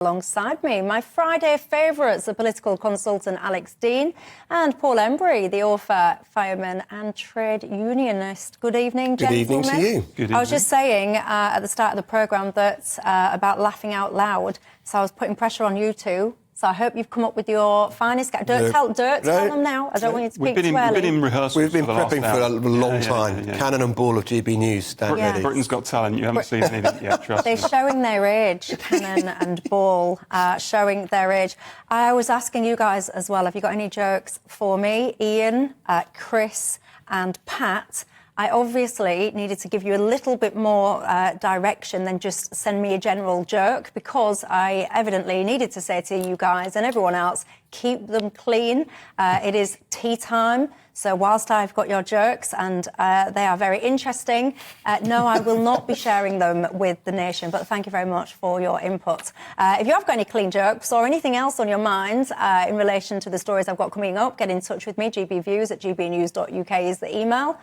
Alongside me, my Friday favourites, the political consultant Alex Deane and Paul Embry, the author, fireman and trade unionist. Good evening, gentlemen. Good evening to you. Good evening. I was just saying at the start of the programme that about laughing out loud, so I was putting pressure on you two. So I hope you've come up with your finest... Tell them now. I don't want you to speak too early. We've been in rehearsal. We've been prepping for a long time. Yeah. Cannon and ball of GBNews. Stand ready. Britain's Got Talent. You haven't seen anything yet, trust me. They're showing their age, Cannon and Ball, showing their age. I was asking you guys as well, have you got any jokes for me? Ian, Chris and Pat. I obviously needed to give you a little bit more direction than just send me a general joke, because I evidently needed to say to you guys and everyone else, keep them clean. It is tea time. So whilst I've got your jokes and they are very interesting, no, I will not be sharing them with the nation. But thank you very much for your input. If you have got any clean jokes or anything else on your mind in relation to the stories I've got coming up, get in touch with me. gbviews@gbnews.uk is the email,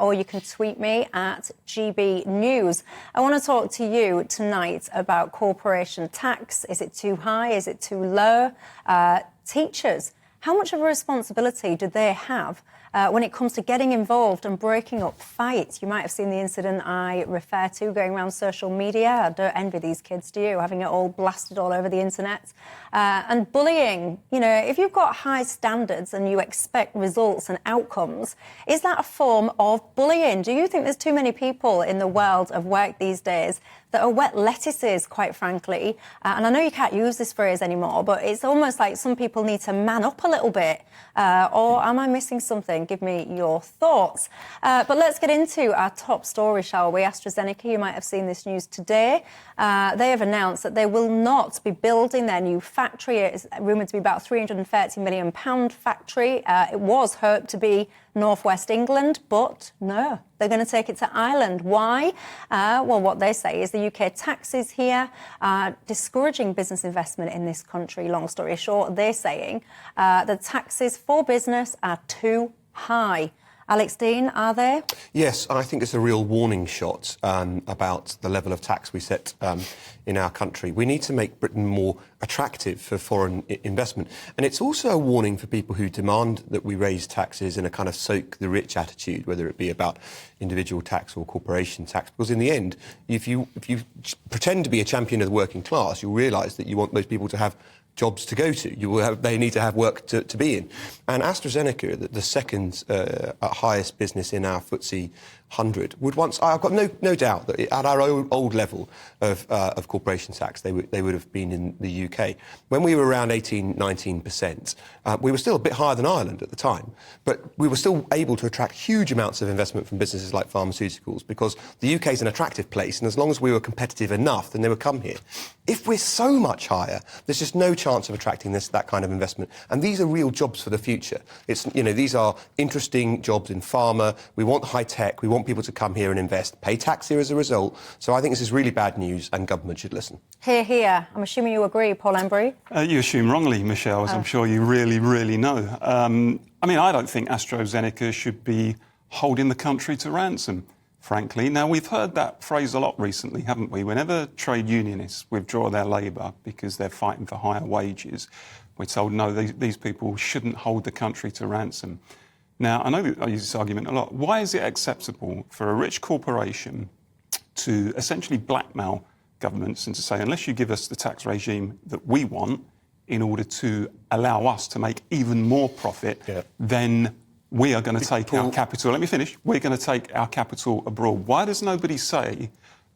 or you can tweet me at gbnews. I want to talk to you tonight about corporation tax. Is it too high? Is it too low? Teachers, how much of a responsibility do they have when it comes to getting involved and breaking up fights? You might have seen the incident I refer to going around social media. I don't envy these kids, do you? Having it all blasted all over the internet. And bullying. You know, if you've got high standards and you expect results and outcomes, is that a form of bullying? Do you think there's too many people in the world of work these days that are wet lettuces, quite frankly? And I know you can't use this phrase anymore, but it's almost like some people need to man up a little bit. Or am I missing something? Give me your thoughts. But let's get into our top story, shall we? AstraZeneca, you might have seen this news today. They have announced that they will not be building their new factory. It is rumoured to be about £330 million factory. It was hoped to be northwest England, but no, they're going to take it to Ireland. Why? Well, what they say is the UK taxes here are discouraging business investment in this country. Long story short, they're saying the taxes for business are too high. Alex Deane, are they? Yes, I think it's a real warning shot about the level of tax we set in our country. We need to make Britain more attractive for foreign investment. And it's also a warning for people who demand that we raise taxes in a kind of soak the rich attitude, whether it be about individual tax or corporation tax. Because in the end, if you pretend to be a champion of the working class, you'll realise that you want most people to have jobs to go to. They need to have work to be in. And AstraZeneca, the second highest business in our FTSE 100, would once... I've got no doubt that at our old level of corporation tax, they would have been in the UK. When we were around 19%, we were still a bit higher than Ireland at the time, but we were still able to attract huge amounts of investment from businesses like pharmaceuticals, because the UK is an attractive place, and as long as we were competitive enough, then they would come here. If we're so much higher, there's just no chance of attracting that kind of investment. And these are real jobs for the future. These are interesting jobs in pharma. We want high tech. We want people to come here and invest, pay tax here as a result. So I think this is really bad news, and government should listen. Hear, hear. I'm assuming you agree, Paul Embry? You assume wrongly, Michelle, as I'm sure you really, really know. I don't think AstraZeneca should be holding the country to ransom, frankly. Now, we've heard that phrase a lot recently, haven't we? Whenever trade unionists withdraw their labour because they're fighting for higher wages, we're told, no, these people shouldn't hold the country to ransom. Now, I know that I use this argument a lot. Why is it acceptable for a rich corporation to essentially blackmail governments and to say, unless you give us the tax regime that we want in order to allow us to make even more profit, then we are going to take our capital... Let me finish. We're going to take our capital abroad. Why does nobody say,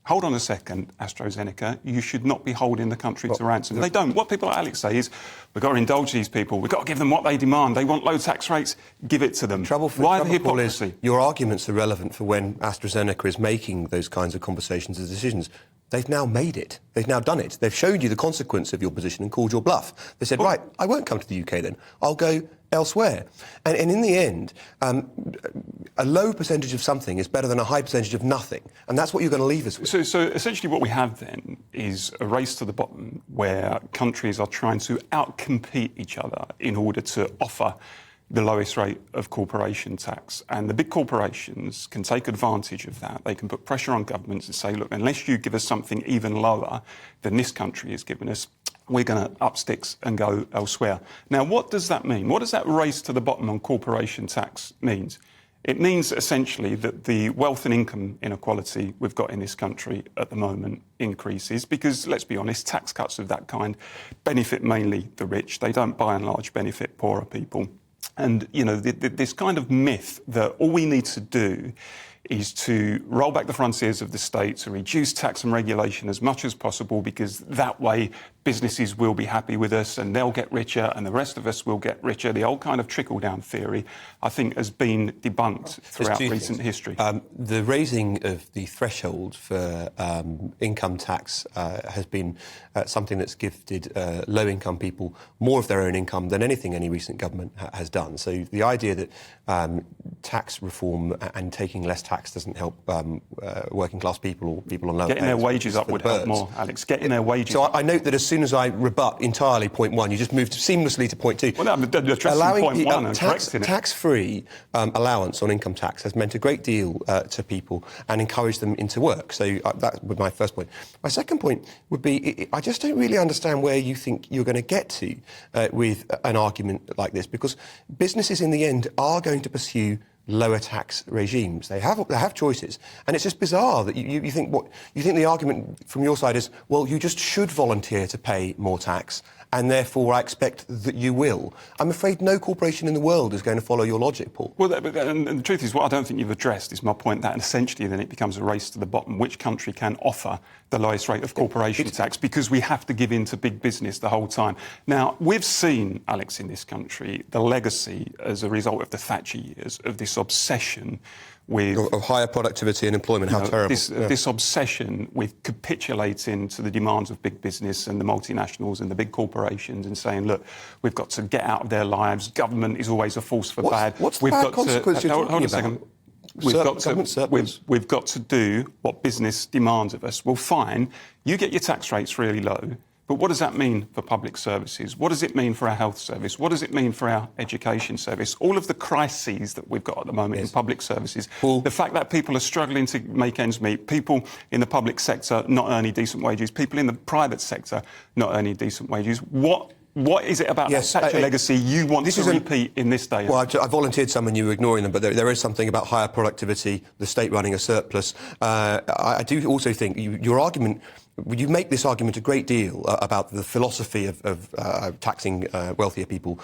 hold on a second, AstraZeneca, you should not be holding the country to ransom? They don't. What people like Alex say is, we've got to indulge these people. We've got to give them what they demand. They want low tax rates. Give it to them. Why the hypocrisy? Your arguments are relevant for when AstraZeneca is making those kinds of conversations and decisions. They've now made it. They've now done it. They've showed you the consequence of your position and called your bluff. They said, right, I won't come to the UK then. I'll go elsewhere. And in the end, a low percentage of something is better than a high percentage of nothing. And that's what you're going to leave us with. So essentially what we have then is a race to the bottom where countries are trying to outcompete each other in order to offer the lowest rate of corporation tax. And the big corporations can take advantage of that. They can put pressure on governments and say, look, unless you give us something even lower than this country has given us, we're going to up sticks and go elsewhere. Now, what does that mean? What does that race to the bottom on corporation tax means? It means essentially that the wealth and income inequality we've got in this country at the moment increases because, let's be honest, tax cuts of that kind benefit mainly the rich. They don't, by and large, benefit poorer people. And, you know, this kind of myth that all we need to do is to roll back the frontiers of the state, to reduce tax and regulation as much as possible, because that way businesses will be happy with us and they'll get richer and the rest of us will get richer. The old kind of trickle-down theory, I think, has been debunked throughout recent history. The raising of the threshold for income tax has been something that's gifted low-income people more of their own income than anything any recent government has done. So the idea that tax reform and taking less tax doesn't help working-class people or people on lower pay. Getting their wages up would help more, Alex. Getting their wages up. So I note that as soon as I rebut entirely point one, you just moved seamlessly to point two. Well, I'm addressing point one and correcting it. Tax-free allowance on income tax has meant a great deal to people and encouraged them into work. So that would be my first point. My second point would be, I just don't really understand where you think you're going to get to with an argument like this, because businesses in the end are going to pursue lower tax regimes. They have choices, and it's just bizarre that you think the argument from your side is, well, you just should volunteer to pay more tax, and therefore I expect that you will. I'm afraid no corporation in the world is going to follow your logic, Paul. Well, and the truth is, what I don't think you've addressed is my point that essentially then it becomes a race to the bottom. Which country can offer the lowest rate of corporation tax? Because we have to give in to big business the whole time. Now, we've seen, Alex, in this country, the legacy as a result of the Thatcher years of this obsession with of higher productivity and employment. How terrible. This obsession with capitulating to the demands of big business and the multinationals and the big corporations and saying, look, we've got to get out of their lives. Government is always a force for bad. What's the bad consequence you're talking about? We've got to do what business demands of us. Well, fine, you get your tax rates really low, but what does that mean for public services? What does it mean for our health service? What does it mean for our education service? All of the crises that we've got at the moment in public services, the fact that people are struggling to make ends meet, people in the public sector not earning decent wages, people in the private sector not earning decent wages. What is it about that Thatcher legacy you want to repeat in this day? Well, I volunteered some and you were ignoring them, but there is something about higher productivity, the state running a surplus. I do also think your argument, you make this argument a great deal about the philosophy of taxing wealthier people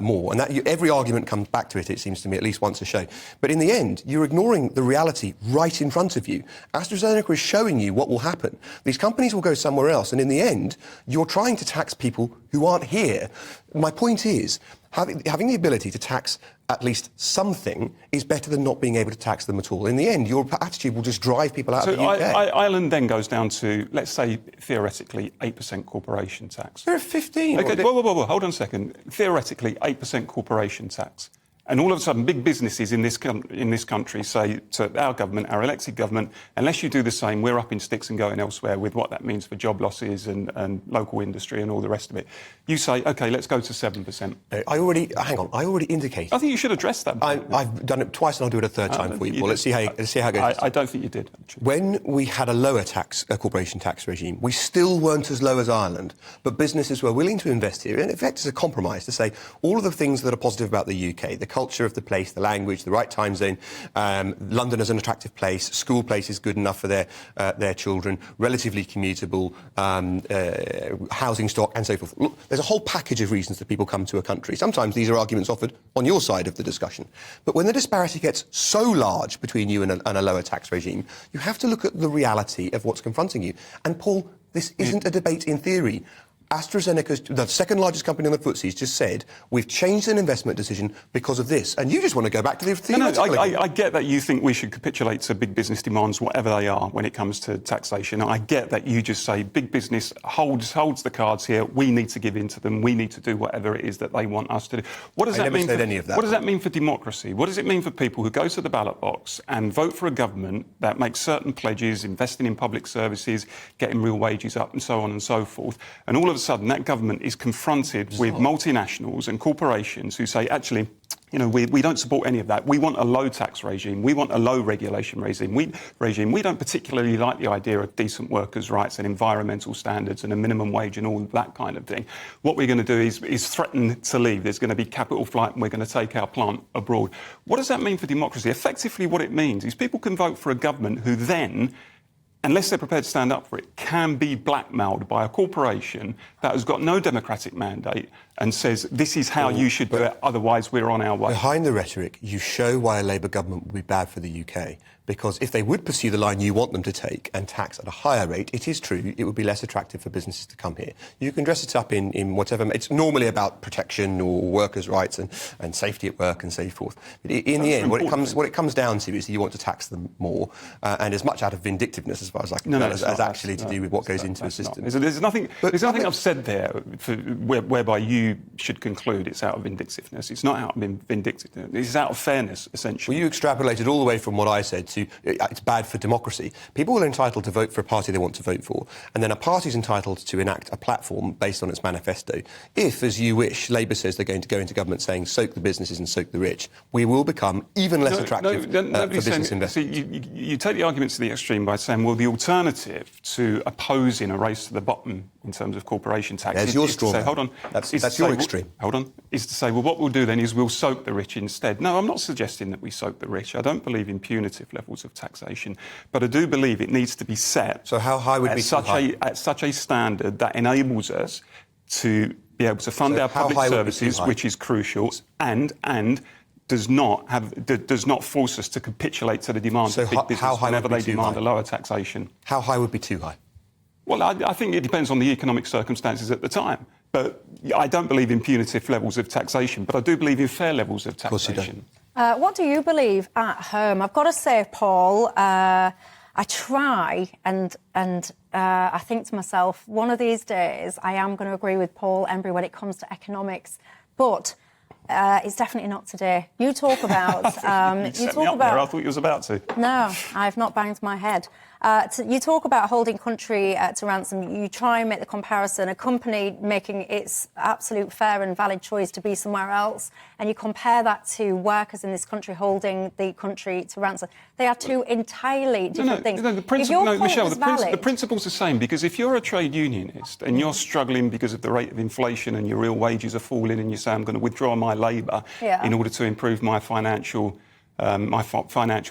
more, and that every argument comes back to it seems to me, at least once a show. But in the end, you're ignoring the reality right in front of you. AstraZeneca is showing you what will happen. These companies will go somewhere else, and in the end, you're trying to tax people who aren't here. My point is, having the ability to tax at least something is better than not being able to tax them at all. In the end, your attitude will just drive people out of the UK. Ireland then goes down to, let's say, theoretically, 8% corporation tax. They're at 15. Okay, whoa, hold on a second. Theoretically, 8% corporation tax. And all of a sudden, big businesses in this country say to our government, our elected government, unless you do the same, we're up in sticks and going elsewhere with what that means for job losses and local industry and all the rest of it. You say, OK, let's go to 7%. I already indicated. I think you should address that. I've done it twice and I'll do it a third time for you. Well, let's see how it goes. I don't think you did. Actually. When we had a lower corporation tax regime, we still weren't as low as Ireland, but businesses were willing to invest here. In effect, it's a compromise to say all of the things that are positive about the UK, the culture of the place, the language, the right time zone, London as an attractive place, school places good enough for their children, relatively commutable, housing stock and so forth. Look, there's a whole package of reasons that people come to a country. Sometimes these are arguments offered on your side of the discussion. But when the disparity gets so large between you and a lower tax regime, you have to look at the reality of what's confronting you. And Paul, this isn't a debate in theory. AstraZeneca, the second largest company on the FTSE, just said, we've changed an investment decision because of this. And you just want to go back to the theoretical. No, I get that you think we should capitulate to big business demands, whatever they are, when it comes to taxation. I get that you just say big business holds the cards here. We need to give in to them. We need to do whatever it is that they want us to do. What does that mean? What does that mean for democracy? What does it mean for people who go to the ballot box and vote for a government that makes certain pledges, investing in public services, getting real wages up and so on and so forth, and all of a sudden that government is confronted with multinationals and corporations who say, actually, We don't support any of that. We want a low tax regime. We want a low regulation regime. We don't particularly like the idea of decent workers' rights and environmental standards and a minimum wage and all that kind of thing. What we're going to do is threaten to leave. There's going to be capital flight and we're going to take our plant abroad. What does that mean for democracy? Effectively, what it means is people can vote for a government who then, unless they're prepared to stand up for it, can be blackmailed by a corporation that has got no democratic mandate and says, this is how you should do it, otherwise we're on our way. Behind the rhetoric, you show why a Labour government would be bad for the UK. Because if they would pursue the line you want them to take and tax at a higher rate, it is true, it would be less attractive for businesses to come here. You can dress it up in whatever... It's normally about protection or workers' rights and safety at work and so forth. But in the end, what it comes down to is that you want to tax them more, and as much out of vindictiveness, as far as I can tell, as actually to do with what goes into the system. There's nothing I've said there whereby you should conclude it's out of vindictiveness. It's not out of vindictiveness. It's out of fairness, essentially. Well, you extrapolated all the way from what I said to it's bad for democracy. People are entitled to vote for a party they want to vote for, and then a party's entitled to enact a platform based on its manifesto. If, as you wish, Labour says they're going to go into government saying soak the businesses and soak the rich, we will become even less attractive for business investment. You take the arguments to the extreme by saying, well, the alternative to opposing a race to the bottom in terms of corporation tax There's your straw. Hold on. That's your extreme. Hold on. Is to say, well, what we'll do then is we'll soak the rich instead. No, I'm not suggesting that we soak the rich. I don't believe in punitive levels of taxation, but I do believe it needs to be set. So how high would be too high? At such a standard that enables us to be able to fund our public services, which is crucial, and does not force us to capitulate to the demands of big business whenever they demand a lower taxation. How high would be too high? Well, I think it depends on the economic circumstances at the time. But I don't believe in punitive levels of taxation, but I do believe in fair levels of taxation. Of course you don't. What do you believe at home? I've got to say, Paul, I try and I think to myself, one of these days I am going to agree with Paul Embry when it comes to economics, but it's definitely not today. You talk about... I thought you was about to. No, I've not banged my head. You talk about holding country to ransom. You try and make the comparison, a company making its absolute fair and valid choice to be somewhere else, and you compare that to workers in this country holding the country to ransom. They are two entirely different things. No, Michelle, the principle's the same, because if you're a trade unionist and you're struggling because of the rate of inflation and your real wages are falling and you say, I'm going to withdraw my labour in order to improve my financial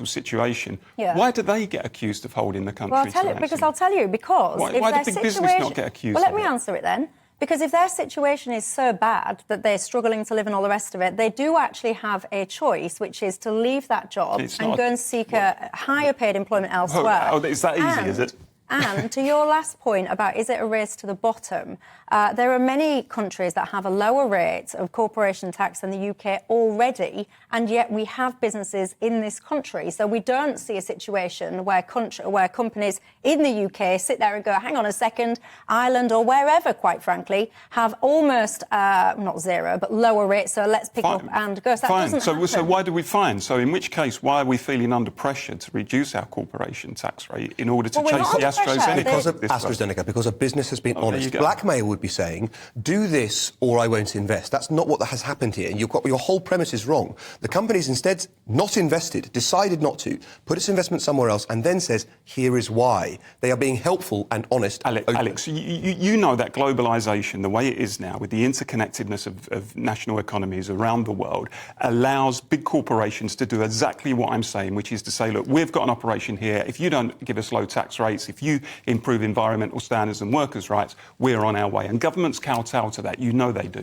situation. Why do they get accused of holding the country? Well, I'll tell you, because why do big business not get accused? Well, let me answer it then. Because if their situation is so bad that they're struggling to live and all the rest of it, they do actually have a choice, which is to leave that job and go and seek a higher paid employment elsewhere. Oh, is that easy, is it? And to your last point about is it a race to the bottom, there are many countries that have a lower rate of corporation tax than the UK already, and yet we have businesses in this country. So we don't see a situation where companies in the UK sit there and go, hang on a second, Ireland or wherever, quite frankly, have almost, not zero, but lower rates, so let's pick up and go. So that doesn't happen. So why do we fine? So in which case, why are we feeling under pressure to reduce our corporation tax rate in order to chase the AstraZeneca? Because of AstraZeneca, because a business has been honest. Blackmail would be saying, do this or I won't invest. That's not what has happened here. And your whole premise is wrong. The company's instead not invested, decided not to, put its investment somewhere else, and then says, here is why. They are being helpful and honest. Alex, you know that globalisation, the way it is now, with the interconnectedness of national economies around the world, allows big corporations to do exactly what I'm saying, which is to say, look, we've got an operation here. If you don't give us low tax rates, if you improve environmental standards and workers' rights, we're on our way. And governments kowtow to that. You know they do.